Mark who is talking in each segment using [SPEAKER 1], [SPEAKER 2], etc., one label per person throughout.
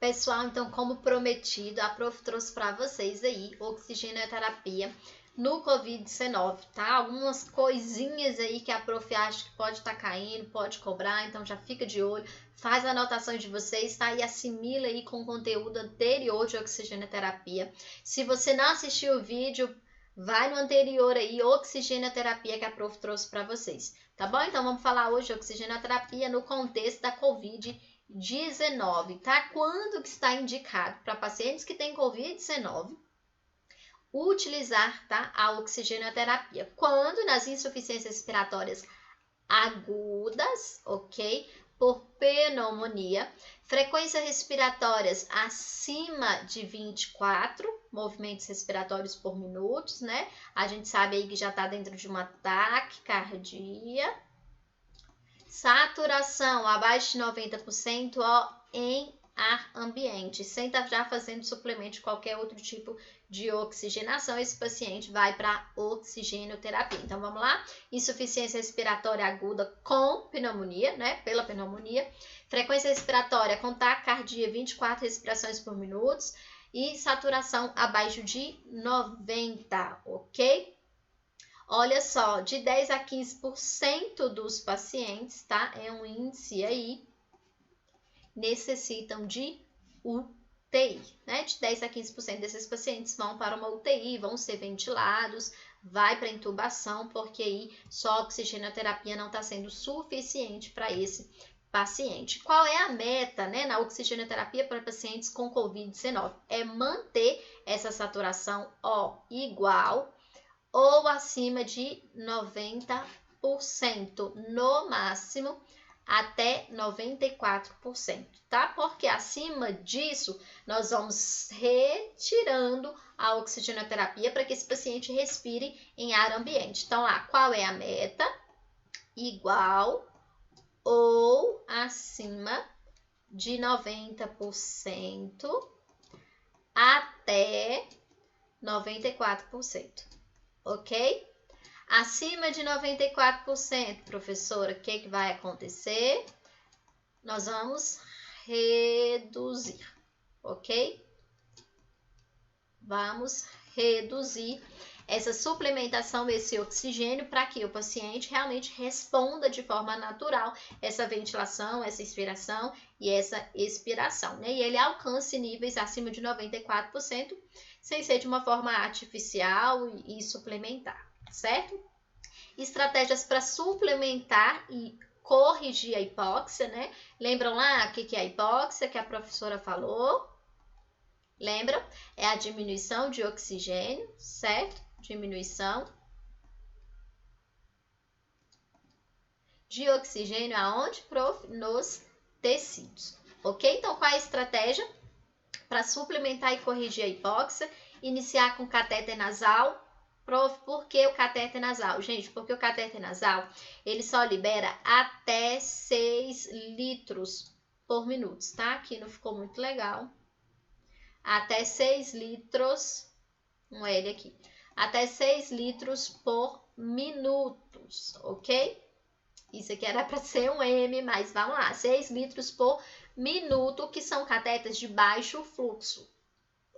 [SPEAKER 1] Pessoal, então, como prometido, a Prof trouxe para vocês aí oxigenoterapia no Covid-19, tá? Algumas coisinhas aí que a Prof acha que pode estar caindo, pode cobrar, então já fica de olho, faz a anotação de vocês, tá? E assimila aí com o conteúdo anterior de oxigenoterapia. Se você não assistiu o vídeo, vai no anterior aí, oxigenoterapia que a Prof trouxe para vocês, tá bom? Então, vamos falar hoje de oxigenoterapia no contexto da Covid-19, tá? Quando que está indicado para pacientes que têm Covid-19 utilizar, tá, a oxigenoterapia? Quando nas insuficiências respiratórias agudas, ok? Por pneumonia, frequências respiratórias acima de 24 movimentos respiratórios por minuto, né? A gente sabe aí que já está dentro de uma taquicardia. Saturação abaixo de 90% em ar ambiente, sem estar já fazendo suplemento de qualquer outro tipo de oxigenação, esse paciente vai para oxigenoterapia. Então vamos lá, insuficiência respiratória aguda com pneumonia, né, pela pneumonia, frequência respiratória com taquicardia 24 respirações por minuto e saturação abaixo de 90, ok? Olha só, de 10 a 15% dos pacientes, tá? É um índice aí, necessitam de UTI, né? De 10 a 15% desses pacientes vão para uma UTI, vão ser ventilados, vai para intubação, porque aí só a oxigenoterapia não está sendo suficiente para esse paciente. Qual é a meta, né, na oxigenoterapia para pacientes com Covid-19? É manter essa saturação igual ou acima de 90%, no máximo até 94%, tá? Porque acima disso, nós vamos retirando a oxigenoterapia para que esse paciente respire em ar ambiente. Então, lá, qual é a meta? Igual ou acima de 90% até 94%. Ok? Acima de 94%, professora, o que vai acontecer? Nós vamos reduzir, ok? Vamos reduzir essa suplementação, esse oxigênio, para que o paciente realmente responda de forma natural essa ventilação, essa inspiração e essa expiração, né? E ele alcance níveis acima de 94%, sem ser de uma forma artificial e suplementar, certo? Estratégias para suplementar e corrigir a hipóxia, né? Lembram lá o que é a hipóxia que a professora falou? Lembram? É a diminuição de oxigênio, certo? Diminuição de oxigênio aonde, prof? Nos tecidos, ok? Então, qual é a estratégia para suplementar e corrigir a hipóxia? Iniciar com catéter nasal. Prof, por que o catéter nasal? Gente, porque o catéter nasal, ele só libera até 6 litros por minuto, tá? Aqui não ficou muito legal. Até 6 litros, um L aqui, até 6 litros por minutos, ok? Isso aqui era para ser um M, mas vamos lá, 6 litros por minuto, que são catéteres de baixo fluxo,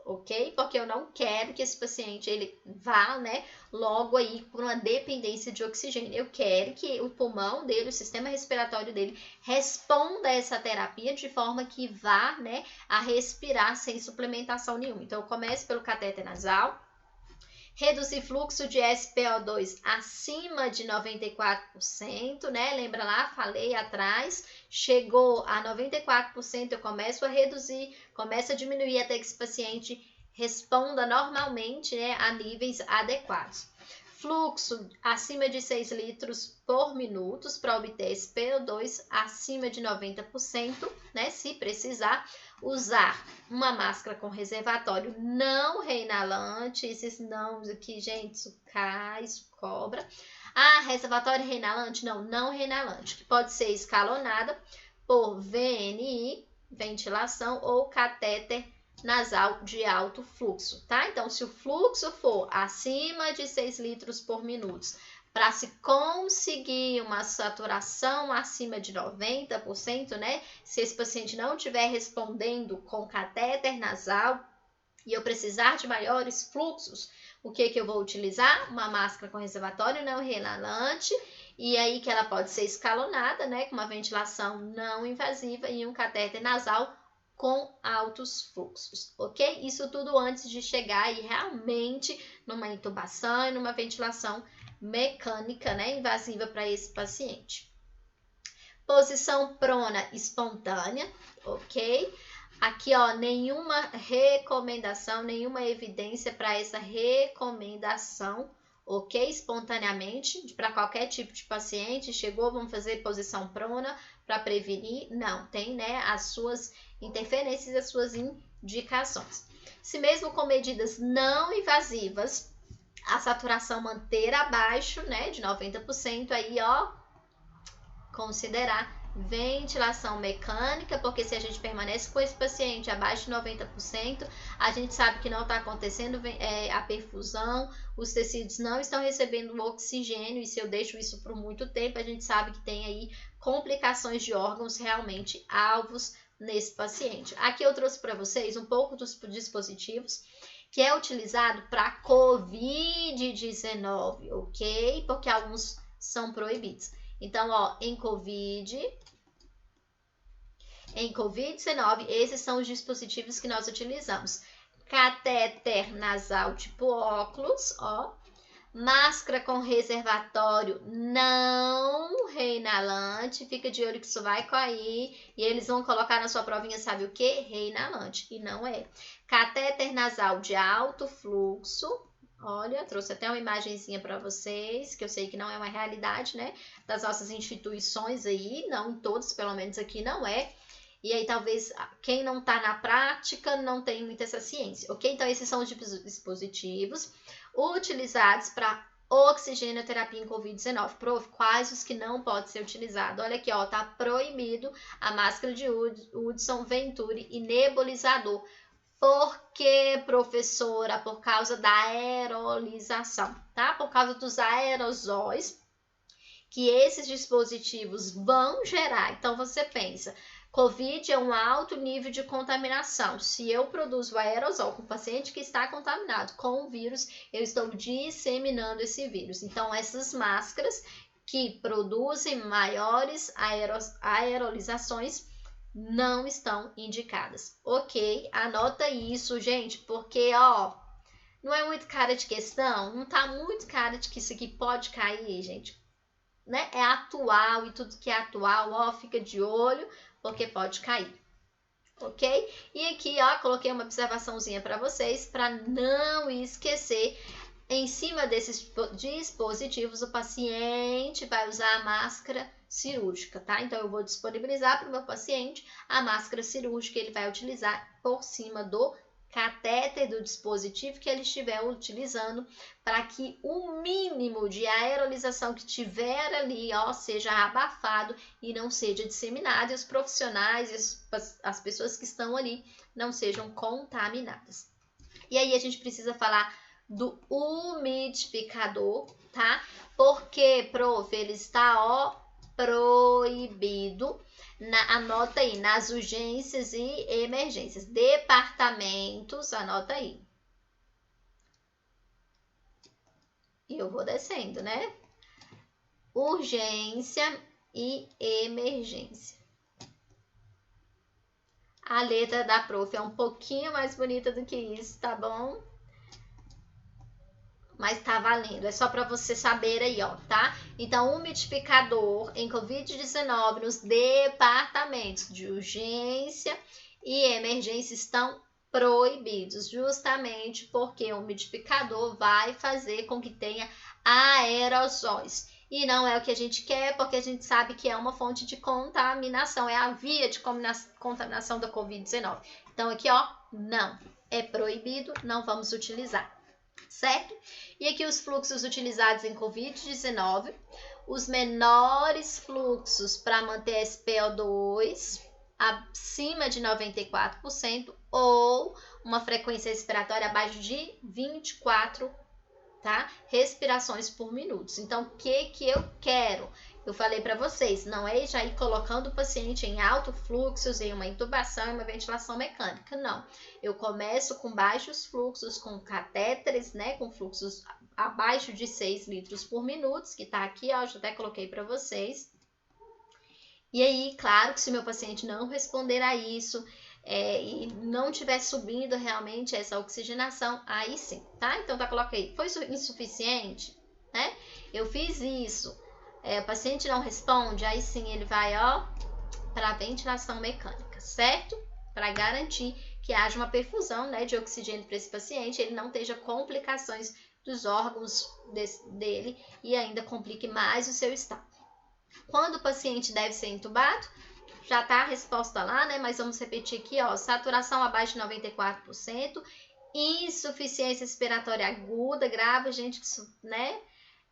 [SPEAKER 1] ok? Porque eu não quero que esse paciente ele vá, né, logo aí por uma dependência de oxigênio. Eu quero que o pulmão dele, o sistema respiratório dele, responda a essa terapia de forma que vá, né, a respirar sem suplementação nenhuma. Então, eu começo pelo catéter nasal. Reduzir fluxo de SpO2 acima de 94%, né? Lembra lá, falei atrás, chegou a 94%, eu começo a reduzir, começo a diminuir até que esse paciente responda normalmente, né, a níveis adequados. Fluxo acima de 6 litros por minuto para obter SpO2 acima de 90%, né? Se precisar, usar uma máscara com reservatório não reinalante. Esses não aqui, gente, isso cai, isso cobra. Ah, reservatório reinalante? Não, não reinalante, que pode ser escalonada por VNI, ventilação, ou catéter nasal de alto fluxo, tá? Então, se o fluxo for acima de 6 litros por minuto para se conseguir uma saturação acima de 90%, né? Se esse paciente não estiver respondendo com catéter nasal e eu precisar de maiores fluxos, o que eu vou utilizar? Uma máscara com reservatório não reinalante, e aí que ela pode ser escalonada, né? Com uma ventilação não invasiva e um catéter nasal com altos fluxos, ok? Isso tudo antes de chegar aí realmente numa intubação e numa ventilação mecânica, né, invasiva para esse paciente. Posição prona espontânea, ok? Aqui, ó, nenhuma recomendação, nenhuma evidência para essa recomendação, ok? Espontaneamente, para qualquer tipo de paciente, chegou, vamos fazer posição prona para prevenir? Não, tem, né, as suas interferências e as suas indicações. Se mesmo com medidas não invasivas, a saturação manter abaixo, né, de 90%, aí, ó, considerar ventilação mecânica, porque se a gente permanece com esse paciente abaixo de 90%, a gente sabe que não está acontecendo a perfusão, os tecidos não estão recebendo o oxigênio, e se eu deixo isso por muito tempo, a gente sabe que tem aí complicações de órgãos realmente alvos nesse paciente. Aqui eu trouxe para vocês um pouco dos dispositivos que é utilizado para COVID-19, ok? Porque alguns são proibidos. Então, ó, em COVID-19, esses são os dispositivos que nós utilizamos. Catéter nasal tipo óculos, ó. Máscara com reservatório não reinalante. Fica de olho que isso vai cair. E eles vão colocar na sua provinha, sabe o que? Reinalante. E não é. Catéter nasal de alto fluxo. Olha, trouxe até uma imagenzinha para vocês, que eu sei que não é uma realidade, né? Das nossas instituições aí. Não em todas, pelo menos aqui não é. E aí, talvez, quem não está na prática não tem muita essa ciência, ok? Então, esses são os dispositivos utilizados para oxigenoterapia em COVID-19. Prof, quais os que não podem ser utilizados? Olha aqui, ó, tá proibido a máscara de Hudson, Venturi e nebulizador. Por que, professora? Por causa da aerolização, tá? Por causa dos aerosóis que esses dispositivos vão gerar. Então, você pensa, COVID é um alto nível de contaminação. Se eu produzo aerosol com o paciente que está contaminado com o vírus, eu estou disseminando esse vírus. Então, essas máscaras que produzem maiores aerolizações não estão indicadas. Ok? Anota isso, gente, porque, ó, não é muito cara de questão, não tá muito cara de que isso aqui pode cair, gente. Né? É atual e tudo que é atual, ó, fica de olho, porque pode cair, ok? E aqui, ó, coloquei uma observaçãozinha para vocês, para não esquecer, em cima desses dispositivos, o paciente vai usar a máscara cirúrgica, tá? Então, eu vou disponibilizar para o meu paciente a máscara cirúrgica, ele vai utilizar por cima do catéter do dispositivo que ele estiver utilizando, para que o mínimo de aerolização que tiver ali, ó, seja abafado e não seja disseminado, e os profissionais, as pessoas que estão ali não sejam contaminadas. E aí a gente precisa falar do umidificador, tá? Porque, prof, ele está, ó, proibido. Anota aí, nas urgências e emergências. Departamentos, anota aí. E eu vou descendo, né? Urgência e emergência. A letra da prof é um pouquinho mais bonita do que isso, tá bom? Mas tá valendo, é só para você saber aí, ó, tá? Então, umidificador em COVID-19 nos departamentos de urgência e emergência estão proibidos, justamente porque o umidificador vai fazer com que tenha aerosóis. E não é o que a gente quer, porque a gente sabe que é uma fonte de contaminação, é a via de contaminação da COVID-19. Então, aqui, ó, não, é proibido, não vamos utilizar. Certo? E aqui os fluxos utilizados em COVID-19, os menores fluxos para manter SpO2 acima de 94% ou uma frequência respiratória abaixo de 24 tá? Respirações por minutos. Então, o que eu quero? Eu falei para vocês, não é já ir colocando o paciente em alto fluxos, em uma intubação e uma ventilação mecânica, não. Eu começo com baixos fluxos, com catéteres, né, com fluxos abaixo de 6 litros por minuto, que tá aqui, ó, já até coloquei para vocês. E aí, claro que se o meu paciente não responder a isso, e não estiver subindo realmente essa oxigenação, aí sim, tá? Então, coloquei, foi insuficiente, né? Eu fiz isso, o paciente não responde, aí sim ele vai, ó, para ventilação mecânica, certo? Para garantir que haja uma perfusão, né, de oxigênio para esse paciente, ele não tenha complicações dos órgãos dele e ainda complique mais o seu estado. Quando o paciente deve ser intubado, já tá a resposta lá, né? Mas vamos repetir aqui, ó. Saturação abaixo de 94%, insuficiência respiratória aguda, grave, gente, isso, né?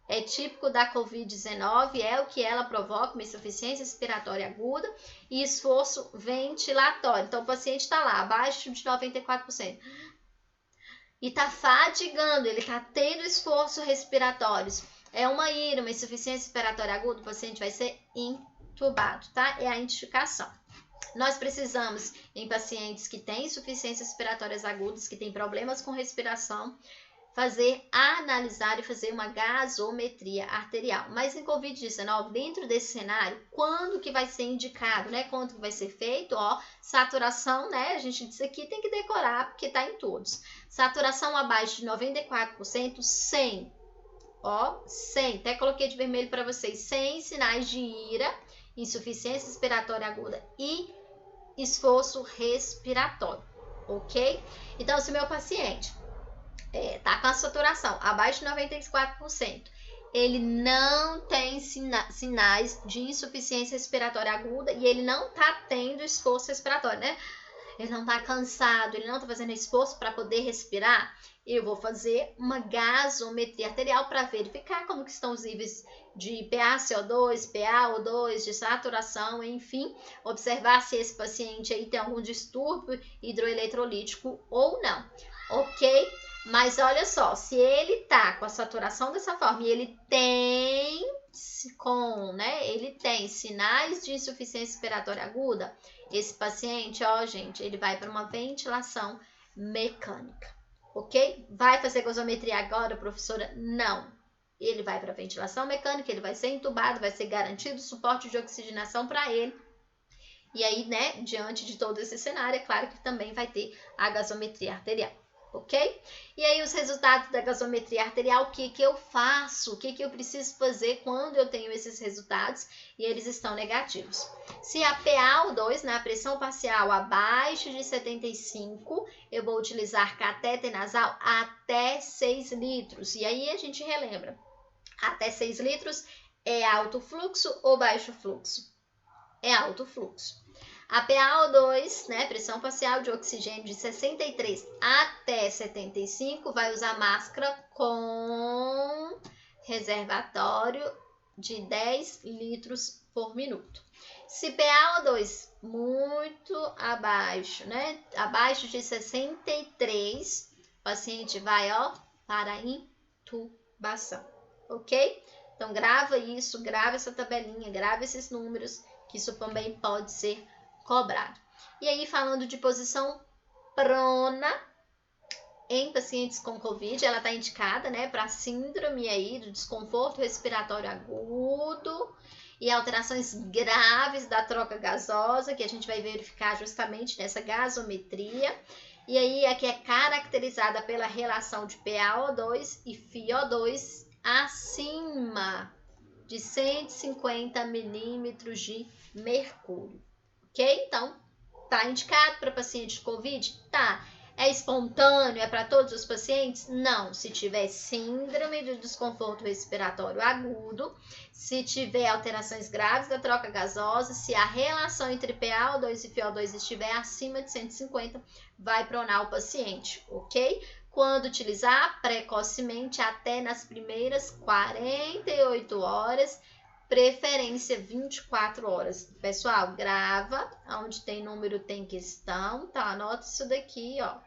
[SPEAKER 1] É típico da Covid-19, é o que ela provoca, uma insuficiência respiratória aguda e esforço ventilatório. Então, o paciente está lá, abaixo de 94%. E está fadigando, ele está tendo esforço respiratórios. É uma IRA, uma insuficiência respiratória aguda, o paciente vai ser intubado, tá? É a indicação. Nós precisamos, em pacientes que têm insuficiências respiratórias agudas, que têm problemas com respiração, analisar e fazer uma gasometria arterial. Mas em Covid-19, dentro desse cenário, quando que vai ser indicado, né? Quando que vai ser feito? Ó, saturação, né? A gente disse aqui, tem que decorar, porque tá em todos. Saturação abaixo de 94%, 100. Ó, 100. Até coloquei de vermelho para vocês. 100 sinais de IRA, insuficiência respiratória aguda e esforço respiratório, ok? Então, se o meu paciente tá com a saturação abaixo de 94%, ele não tem sinais de insuficiência respiratória aguda e ele não tá tendo esforço respiratório, né? Ele não tá cansado, ele não tá fazendo esforço para poder respirar, eu vou fazer uma gasometria arterial para verificar como que estão os níveis de PaCO2, PaO2, de saturação, enfim, observar se esse paciente aí tem algum distúrbio hidroeletrolítico ou não, ok? Mas olha só, se ele tá com a saturação dessa forma e ele tem sinais de insuficiência respiratória aguda, esse paciente, ó, gente, ele vai para uma ventilação mecânica, ok? Vai fazer gasometria agora, professora? Não. Ele vai para ventilação mecânica, ele vai ser intubado, vai ser garantido suporte de oxigenação para ele. E aí, né, diante de todo esse cenário, é claro que também vai ter a gasometria arterial. Ok? E aí os resultados da gasometria arterial, o que eu faço? O que eu preciso fazer quando eu tenho esses resultados e eles estão negativos? Se a PaO2, né, a pressão parcial abaixo de 75, eu vou utilizar catéter nasal até 6 litros. E aí a gente relembra, até 6 litros é alto fluxo ou baixo fluxo? É alto fluxo. A PaO2, né, pressão parcial de oxigênio de 63 até 75, vai usar máscara com reservatório de 10 litros por minuto. Se PaO2 muito abaixo, né, abaixo de 63, o paciente vai, ó, para intubação, ok? Então, grava isso, grava essa tabelinha, grava esses números, que isso também pode ser cobrado. E aí, falando de posição prona em pacientes com Covid, ela está indicada, né, para síndrome aí do desconforto respiratório agudo e alterações graves da troca gasosa, que a gente vai verificar justamente nessa gasometria. E aí, aqui é caracterizada pela relação de PaO2 e FiO2 acima de 150 milímetros de mercúrio. Ok? Então, tá indicado para paciente de Covid? Tá. É espontâneo? É para todos os pacientes? Não. Se tiver síndrome de desconforto respiratório agudo, se tiver alterações graves da troca gasosa, se a relação entre PaO2 e FiO2 estiver acima de 150, vai pronar o paciente, ok? Quando utilizar? Precocemente, até nas primeiras 48 horas, preferência 24 horas. Pessoal, grava, onde tem número tem questão, tá? Anota isso daqui, ó.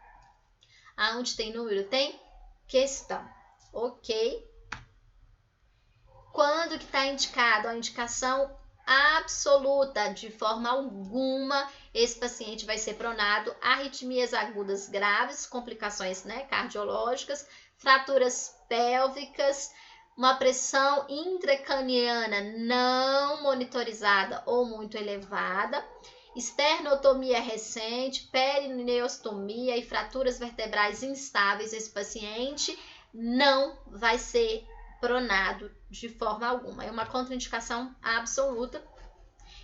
[SPEAKER 1] Aonde tem número tem questão, ok? Quando que está indicado? A indicação absoluta, de forma alguma, esse paciente vai ser pronado. Arritmias agudas graves, complicações, né, cardiológicas, fraturas pélvicas, uma pressão intracraniana não monitorizada ou muito elevada, esternotomia recente, perineostomia e fraturas vertebrais instáveis, esse paciente não vai ser pronado de forma alguma. É uma contraindicação absoluta.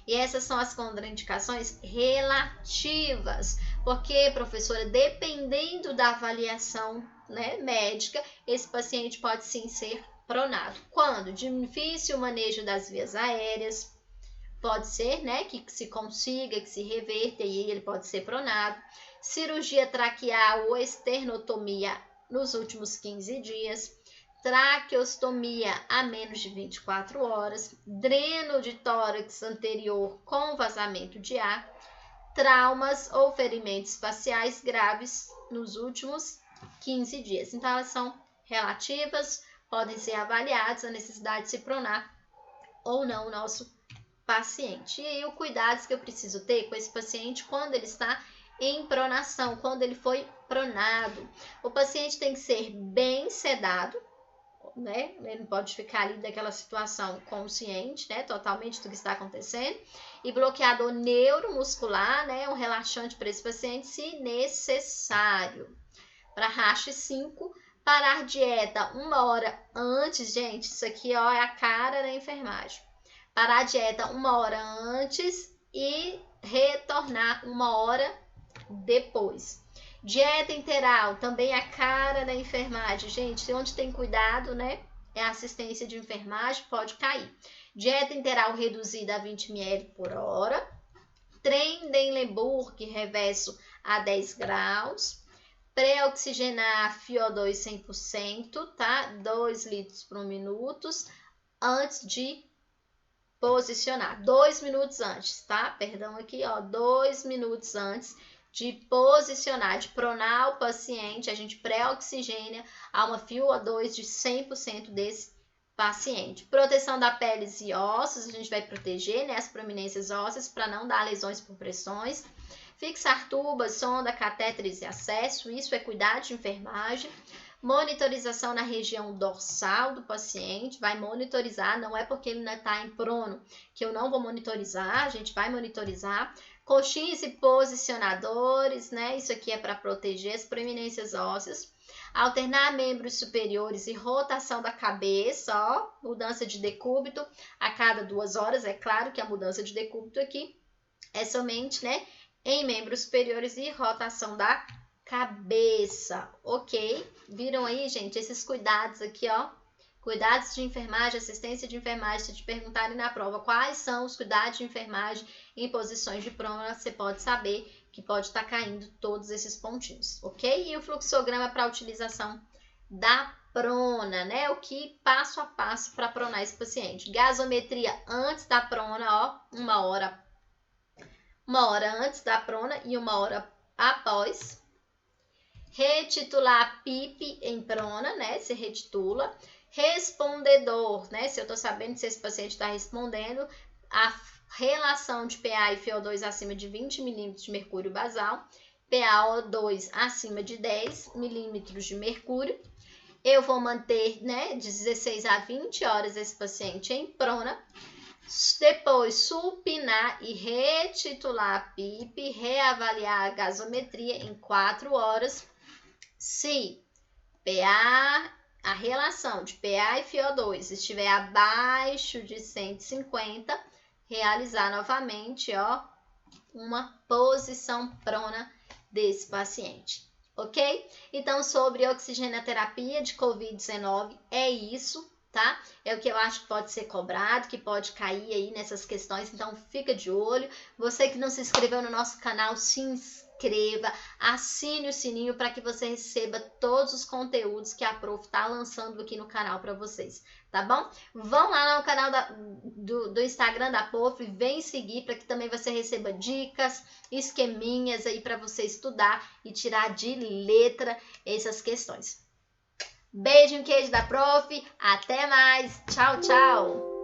[SPEAKER 1] E essas são as contraindicações relativas. Porque, professora, dependendo da avaliação, né, médica, esse paciente pode sim ser pronado. Quando? Difícil manejo das vias aéreas, pode ser, né, que se consiga, que se reverta e ele pode ser pronado. Cirurgia traqueal ou esternotomia nos últimos 15 dias. Traqueostomia a menos de 24 horas. Dreno de tórax anterior com vazamento de ar. Traumas ou ferimentos faciais graves nos últimos 15 dias. Então, elas são relativas, podem ser avaliadas a necessidade de se pronar ou não o nosso paciente. E aí, o cuidado que eu preciso ter com esse paciente quando ele está em pronação, quando ele foi pronado. O paciente tem que ser bem sedado, né? Ele não pode ficar ali daquela situação consciente, né? Totalmente do que está acontecendo. E bloqueador neuromuscular, né? Um relaxante para esse paciente, se necessário. Para RASH5, parar dieta 1 hora antes, gente, isso aqui ó, é a cara da enfermagem. Parar a dieta 1 hora antes e retornar 1 hora depois. Dieta integral, também a cara da enfermagem. Gente, onde tem cuidado, né? É assistência de enfermagem, pode cair. Dieta integral reduzida a 20 ml por hora. Trendelenburg reverso a 10 graus. Pré-oxigenar FiO2 100%, tá? 2 litros por minuto antes de posicionar. 2 minutos antes, tá? Perdão aqui, ó. 2 minutos antes de posicionar, de pronar o paciente, a gente pré-oxigênia a uma FiO2 de 100% desse paciente. Proteção da pele e ossos, a gente vai proteger, né, as prominências ósseas para não dar lesões por pressões. Fixar tubas, sonda, catéteres e acesso, isso é cuidado de enfermagem. Monitorização na região dorsal do paciente, vai monitorizar, não é porque ele não está em prono que eu não vou monitorizar, a gente vai monitorizar. Coxins e posicionadores, né? Isso aqui é para proteger as proeminências ósseas. Alternar membros superiores e rotação da cabeça, ó. Mudança de decúbito a cada 2 horas. É claro que a mudança de decúbito aqui é somente, né, em membros superiores e rotação da cabeça, ok? Viram aí, gente, esses cuidados aqui, ó. Cuidados de enfermagem, assistência de enfermagem. Se te perguntarem na prova quais são os cuidados de enfermagem em posições de prona, você pode saber que pode estar caindo todos esses pontinhos, ok? E o fluxograma para a utilização da prona, né? O que passo a passo para pronar esse paciente. Gasometria antes da prona, ó, 1 hora antes da prona e 1 hora após. Retitular PIP em prona, né? Se retitula. Respondedor, né? Se eu tô sabendo se esse paciente está respondendo, a relação de PA e FiO2 acima de 20 milímetros de mercúrio basal, PaO2 acima de 10 milímetros de mercúrio. Eu vou manter, né, de 16 a 20 horas esse paciente em prona. Depois, supinar e retitular a PIP, reavaliar a gasometria em 4 horas. Se PA, a relação de PA e FiO2 estiver abaixo de 150, realizar novamente, ó, uma posição prona desse paciente, ok? Então, sobre oxigenoterapia de COVID-19, é isso, tá? É o que eu acho que pode ser cobrado, que pode cair aí nessas questões, então fica de olho. Você que não se inscreveu no nosso canal, se inscreva, assine o sininho para que você receba todos os conteúdos que a Prof está lançando aqui no canal para vocês, tá bom? Vão lá no canal do Instagram da Prof, vem seguir para que também você receba dicas, esqueminhas aí para você estudar e tirar de letra essas questões. Beijo em queijo da prof. Até mais. Tchau, tchau.